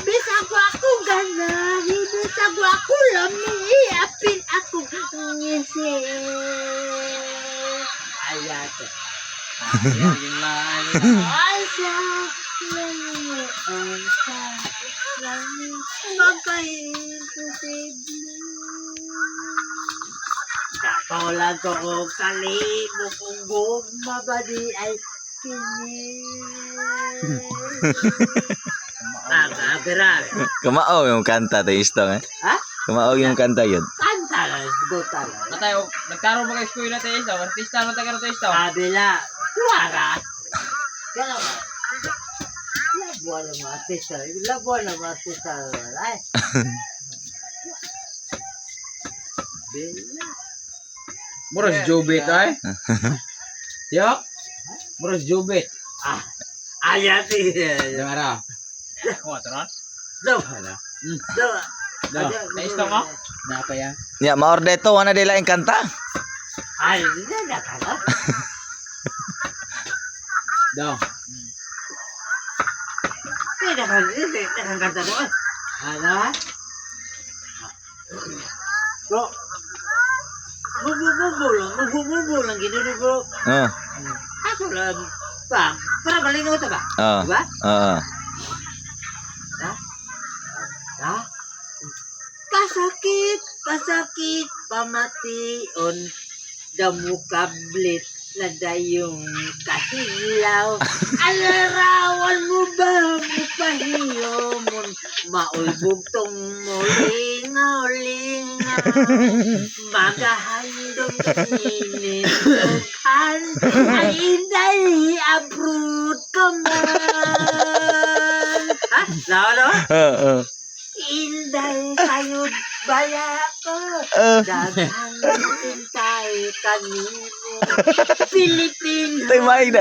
Bisag ako ganahin, bisag ako lami, apil ako ngisi. Ayat. Asa, lami, asa, lami, magka-imposible. Kapawalan ko ko kalimo kung gumabadi ay kini. Beral. Kumao yung kanta tayo istong eh. Ha? Kumao yung kanta yun. Kanta lang, sigota lang. Matayo, nagkaroon mga eskwela tayo isa, artista mo tayo tayo isa. Kabila, kuwara. Kaya ba? Labuan ng mga artista. Labuan ng mga artista. Ay. Bila. Muras Jobit ay. Yok. Muras Jobit. Ayat eh. Yang ara. Oh, teron. Daw. Hala. Daw. Daw, naista ko? Na apa ya? Ya, maorde to wana dila yung kanta. Ay, hindi na kala. Daw. Hindi na kanta doon. Ano? Bro. Mubo lang gini bro. Ako lang. Bang, para malinaw ito ba? Diba? Ha? Kasakit, pamation, damukablit na dayong kahilaw. Alarawan mo ba mo pahiyomon, maulbog tong mulingaw-lingaw. Magahandong kininindukan, ay inday abrut ka man. Ha? Lalo? Inday sayod baya ko, daghang tintay kanimo. Pilipino Tay maay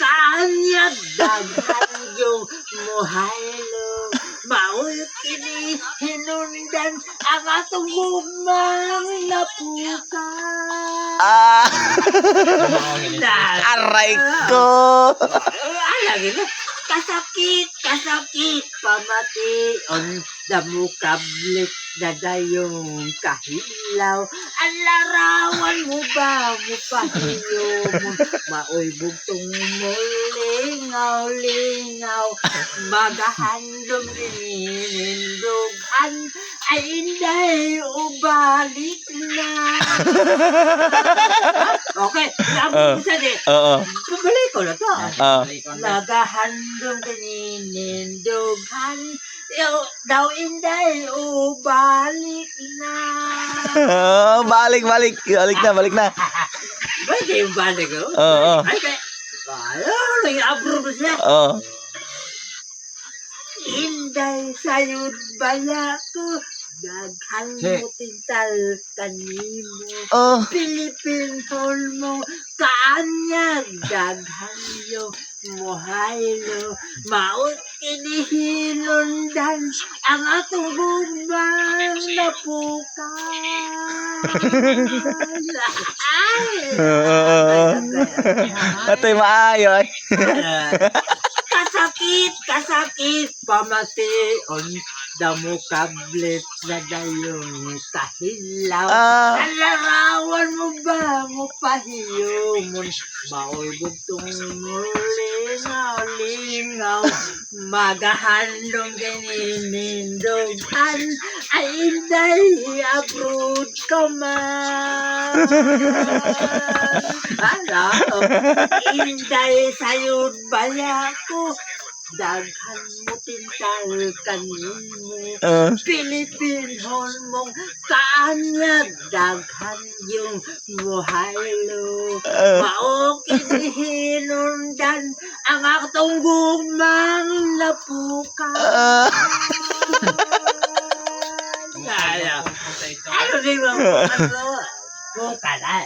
kanyag daghang yung muhaylo. Maul kini hinundan ang atong gumang napuka. Aray ko. Lagi na. Kasakit, pamation, damukablit na dayong kahilaw. Ang larawan mo ba mo pahiyomon, maoy bugtong mo lingaw-lingaw. Magahandong rinindugan, ay inday ubalik na. Okay, sabi ko sa di. Pabalik ko na to. Nagahandong kaninindugan, daw inday ubalik na. Balik na. Pwede yung balik ko? Ay, kaya. Nag-approve siya. Inday sayod baya ko, daghan mo tintal kanimo. Pilipin mo kaanyag, daghan yung muhaylo. Maot kinihilundan ang atong gumang napuka. Atoy maayo ay. Kasakit, pamation, damukablit na dayong kahilaw. Alarawan mo ba mo pahiyomon, maoy bugtong mo lingaw-lingaw. Magahandong kaninindugan, ay inday abrut ka man. Ano? Inday sayod baya ko, daghan mo tintal kanimo. Pilipinhon mong kaanyag, daghan yung muhaylo. Maokinihinundan ang atong gumang napuka. Ano din mo? Puka na.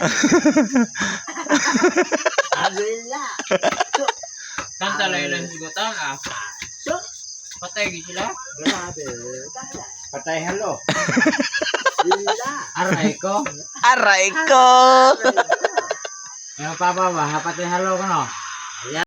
Agila. Kanta lang yun ang sigutan ah. Patay gid sila. Grabe. Patay hello. Gila. Aray ko. Ano Yung papa ba, patay hello ka no?